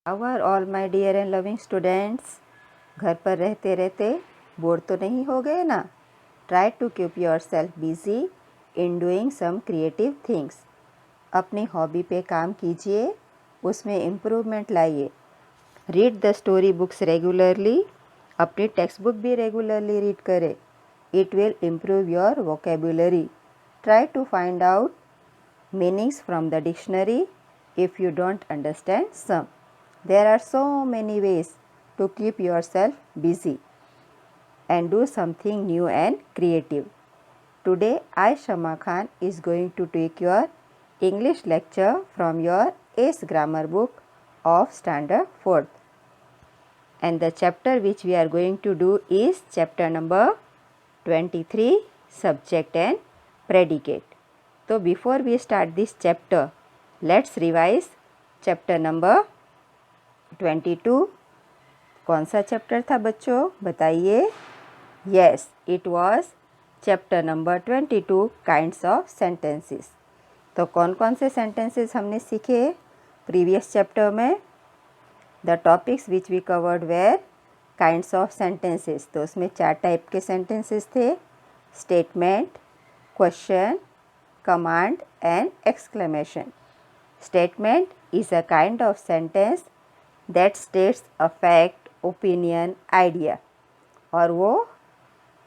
Our all my dear and loving students, घर पर रहते रहते बोर तो नहीं हो गए ना। Try to keep yourself busy in doing some creative things. अपनी हॉबी पे काम कीजिए, उसमें इम्प्रूवमेंट लाइए। Read the story books regularly, अपनी टेक्स्ट बुक भी रेगुलरली रीड करें। It will improve your vocabulary. Try to find out meanings from the dictionary if you don't understand some. There are so many ways to keep yourself busy and do something new and creative. Today, I, Shama Khan, is going to take your English lecture from your ACE grammar book of Standard 4th. And the chapter which we are going to do is chapter number 23, Subject and Predicate. So before we start this chapter, let's revise chapter number 22. कौन सा chapter था बच्चों, बताइए। Yes, it was chapter number 22, kinds of sentences. तो कौन कौन से sentences हमने सीखे प्रीवियस चैप्टर में। The topics which we covered were kinds of sentences. तो उसमें 4 टाइप के सेंटेंसेस थे: statement, question, command and exclamation. Statement is a kind of sentence that states a fact, opinion, idea, और वो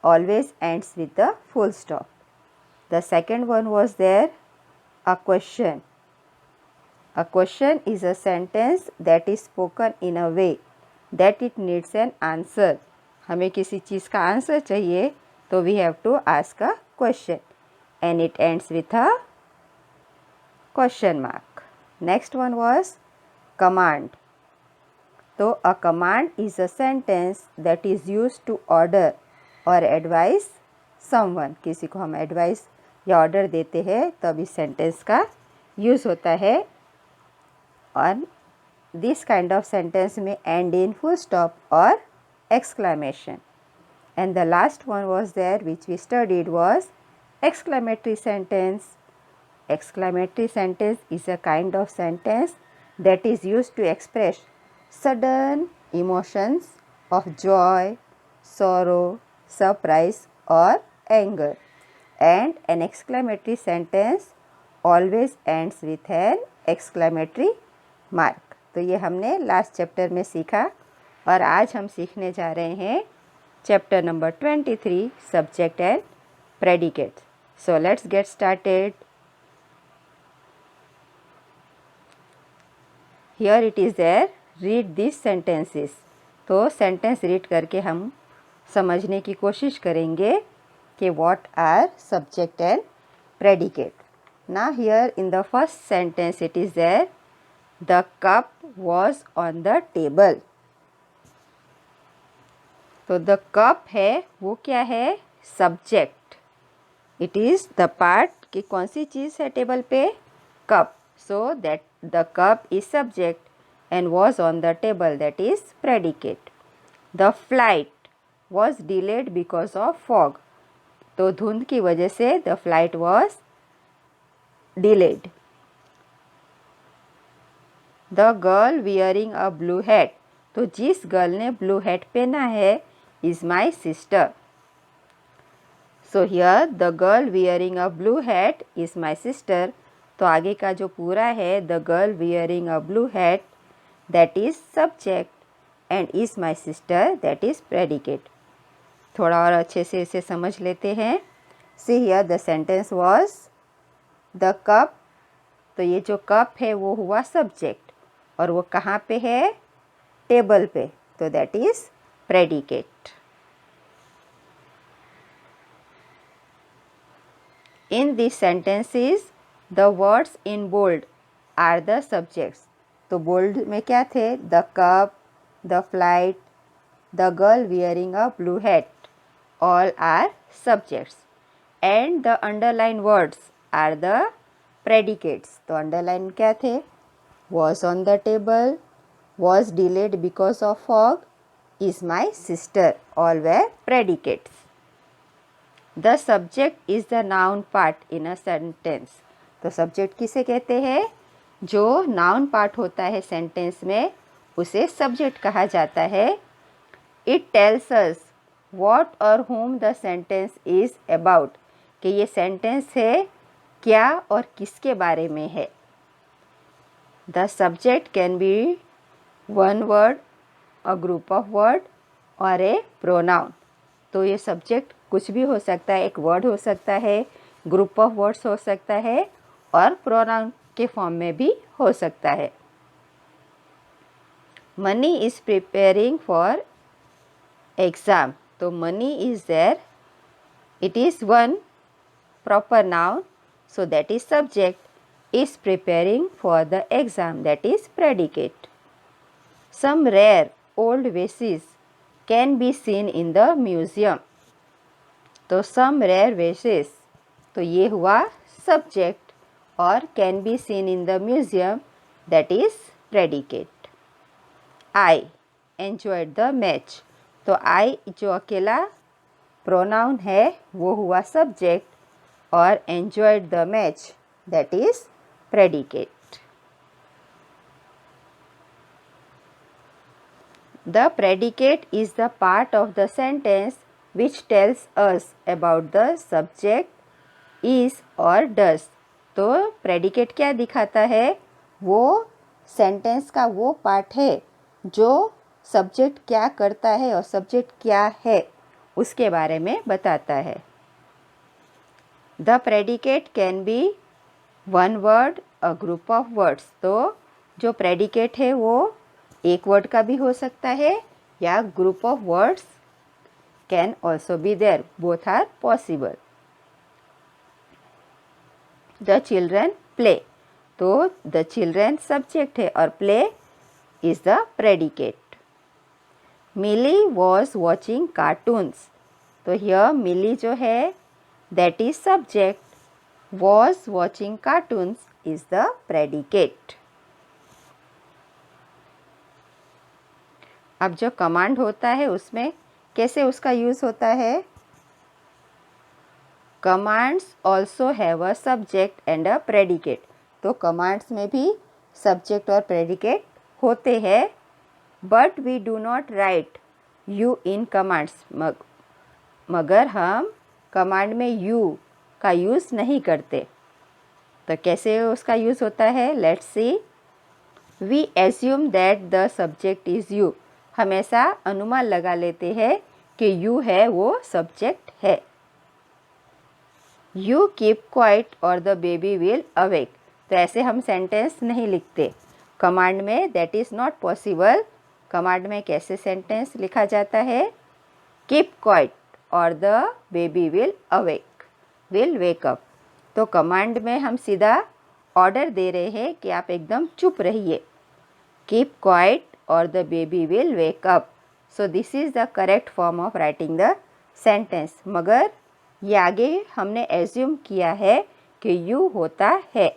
always ends with the full stop. The second one was there, a question. A question is a sentence that is spoken in a way that it needs an answer. हमें किसी चीज़ का answer चाहिए तो we have to ask a question. And it ends with a question mark. Next one was command. So a command is a sentence that is used to order or advise someone. किसी को हम advice या order देते हैं तब इस sentence का use होता है। और this kind of sentence में end in full stop or exclamation. And the last one was there which we studied was exclamatory sentence. Exclamatory sentence is a kind of sentence that is used to express sudden emotions of joy, sorrow, surprise or anger. And an exclamatory sentence always ends with an exclamatory mark. तो ये हमने last chapter में सीखा और आज हम सीखने जा रहे हैं chapter number 23, subject and predicates. So let's get started. Here it is there, read these sentences. तो सेंटेंस रीड करके हम समझने की कोशिश करेंगे कि what are subject and predicate. Now here in the first sentence it is there, the cup was on the table. तो the cup है वो क्या है, subject. It is the part कि कौन सी चीज़ है टेबल पे, cup. So that the cup is subject and was on the table, that is predicate. The flight was delayed because of fog. तो धुंध की वजह से the flight was delayed. The girl wearing a blue hat. तो जिस girl ने blue hat पहना है is my sister. So here the girl wearing a blue hat is my sister. तो आगे का जो पूरा है, the girl wearing a blue hat, that is subject and is my sister, that is predicate. थोड़ा और अच्छे से इसे समझ लेते हैं. See here the sentence was the cup. तो ये जो कप है वो हुआ सब्जेक्ट और वो कहाँ पे है, टेबल पे. तो that is predicate. In these sentences, the words in bold are the subjects. तो bold में क्या थे, the cup, the flight, the girl wearing a blue hat, all are subjects. And the underlined words are the predicates. तो underline क्या थे, was on the table, was delayed because of fog, is my sister, all were predicates. The subject is the noun part in a sentence. तो subject किसे कहते हैं, जो noun part होता है sentence में उसे सब्जेक्ट कहा जाता है। इट टेल्स अस व्हाट और whom the sentence is about, कि ये सेंटेंस है क्या और किसके बारे में है। The subject can be one word, a group of word और ए प्रोनाउन। तो ये सब्जेक्ट कुछ भी हो सकता है, एक वर्ड हो सकता है, ग्रुप ऑफ वर्ड्स हो सकता है और प्रोनाउन के फॉर्म में भी हो सकता है। Mani is preparing for exam, तो Mani is there, it is one proper noun, so that is subject, is preparing for the exam, that is predicate. Some rare old vases can be seen in the museum, तो some rare vases, तो ये हुआ subject और can be seen in the museum, that is predicate. I enjoyed the match, तो I जो अकेला pronoun है वो हुआ subject और enjoyed the match, that is predicate. The predicate is the part of the sentence which tells us about the subject, is or does. तो predicate क्या दिखाता है? वो सेंटेंस का वो पार्ट है जो सब्जेक्ट क्या करता है और सब्जेक्ट क्या है उसके बारे में बताता है। The predicate can be one word, a group of words, तो जो प्रेडिकेट है वो एक वर्ड का भी हो सकता है या group of words can also be there, both are possible. The children play, तो द चिल्ड्रन सब्जेक्ट है और play is the predicate. Milly was watching cartoons, तो हियर मिली जो है that is subject, was watching cartoons is the predicate. अब जो command होता है उसमें कैसे उसका यूज़ होता है? Commands also have a subject and a predicate, तो कमांड्स में भी सब्जेक्ट और प्रेडिकेट होते हैं, but we do not write you in commands, मगर हम कमांड में यू का यूज़ नहीं करते। तो कैसे उसका यूज़ होता है? Let's see. We assume that the subject is you, हमेशा अनुमान लगा लेते हैं कि यू है वो सब्जेक्ट है। यू कीप क्वाइट और द बेबी विल अवेक, तो ऐसे हम सेंटेंस नहीं लिखते कमांड में, that is not possible. Command में कैसे सेंटेंस लिखा जाता है? कीप क्वाइट और the baby will awake, will wake up. तो कमांड में हम सीधा ऑर्डर दे रहे हैं कि आप एकदम चुप रहिए, कीप क्वाइट और the baby will wake up. So this is the correct form of writing the sentence, मगर ये आगे हमने एज्यूम किया है कि यू होता है।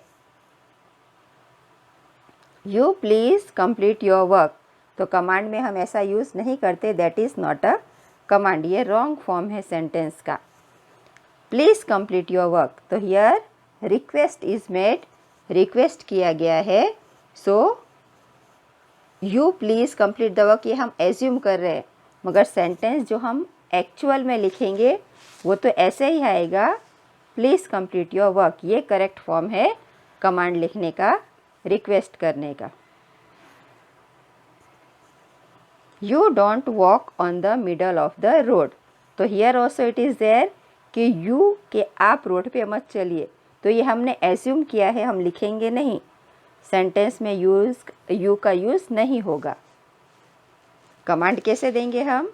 You please complete your work, तो कमांड में हम ऐसा यूज़ नहीं करते, that is not a command, ये रॉन्ग फॉर्म है सेंटेंस का। प्लीज़ कंप्लीट योर वर्क, तो here request is made, request किया गया है, so you please complete the work ये हम एज्यूम कर रहे हैं, मगर सेंटेंस जो हम एक्चुअल में लिखेंगे वो तो ऐसे ही आएगा, प्लीज़ कंप्लीट योर वर्क, ये करेक्ट फॉर्म है कमांड लिखने का, रिक्वेस्ट करने का। You don't walk on the middle of the road, तो here also it is there कि यू के आप रोड पे मत चलिए, तो ये हमने एज्यूम किया है, हम लिखेंगे नहीं, सेंटेंस में यू का यूज़ नहीं होगा। कमांड कैसे देंगे हम?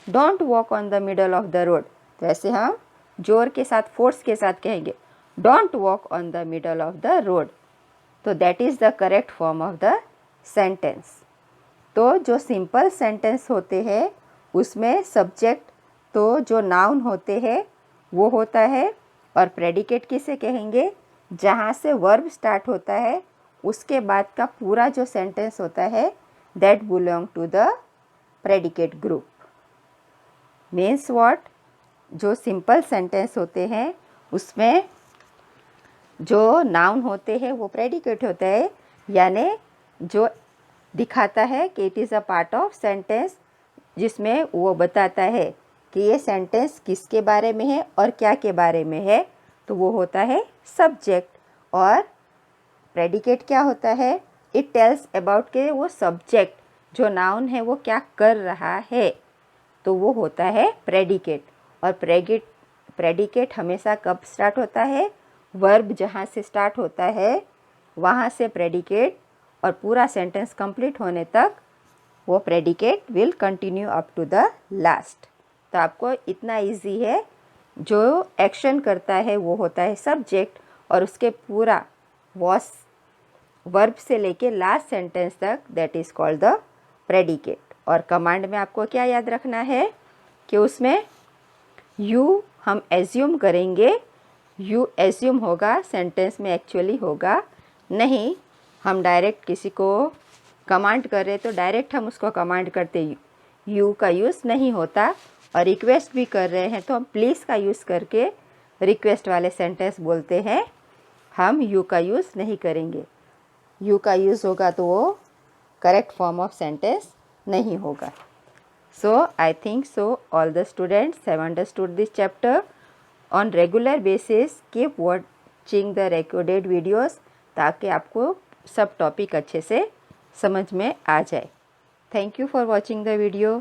Don't walk on the middle of the road, तो ऐसे हम जोर के साथ, फोर्स के साथ कहेंगे don't walk on the middle of the road, तो that is the correct form of the sentence. तो जो सिंपल सेंटेंस होते हैं उसमें सब्जेक्ट तो जो नाउन होते हैं वो होता है, और प्रेडिकेट किसे कहेंगे? जहाँ से वर्ब स्टार्ट होता है उसके बाद का पूरा जो सेंटेंस होता है that belong to the predicate group. Means what? जो सिंपल सेंटेंस होते हैं उसमें जो नाउन होते हैं वो प्रेडिकेट होता है, यानी जो दिखाता है कि it is a part of sentence, जिसमें वो बताता है कि ये सेंटेंस किसके बारे में है और क्या के बारे में है, तो वो होता है सब्जेक्ट। और प्रेडिकेट क्या होता है? इट टेल्स अबाउट के वो सब्जेक्ट जो नाउन है वो क्या कर रहा है, तो वो होता है प्रेडिकेट। और प्रेडिकेट हमेशा कब स्टार्ट होता है? वर्ब जहाँ से स्टार्ट होता है वहाँ से प्रेडिकेट, और पूरा सेंटेंस कंप्लीट होने तक वो predicate will continue up to the last. तो आपको इतना इजी है, जो एक्शन करता है वो होता है सब्जेक्ट, और उसके पूरा वॉस वर्ब से लेके लास्ट सेंटेंस तक that is called the predicate. और कमांड में आपको क्या याद रखना है कि उसमें यू हम एज्यूम करेंगे, यू एज्यूम होगा, सेंटेंस में एक्चुअली होगा नहीं। हम डायरेक्ट किसी को कमांड कर रहे तो डायरेक्ट हम उसको कमांड करते यू का यूज़ नहीं होता, और रिक्वेस्ट भी कर रहे हैं तो हम प्लीज़ का यूज़ करके रिक्वेस्ट वाले सेंटेंस बोलते हैं, हम यू का यूज़ नहीं करेंगे। यू का यूज़ होगा तो वो करेक्ट फॉर्म ऑफ सेंटेंस नहीं होगा। So I think so all the students have understood this chapter. On regular basis keep watching the recorded videos ताकि आपको सब टॉपिक अच्छे से समझ में आ जाए। Thank you for watching the video.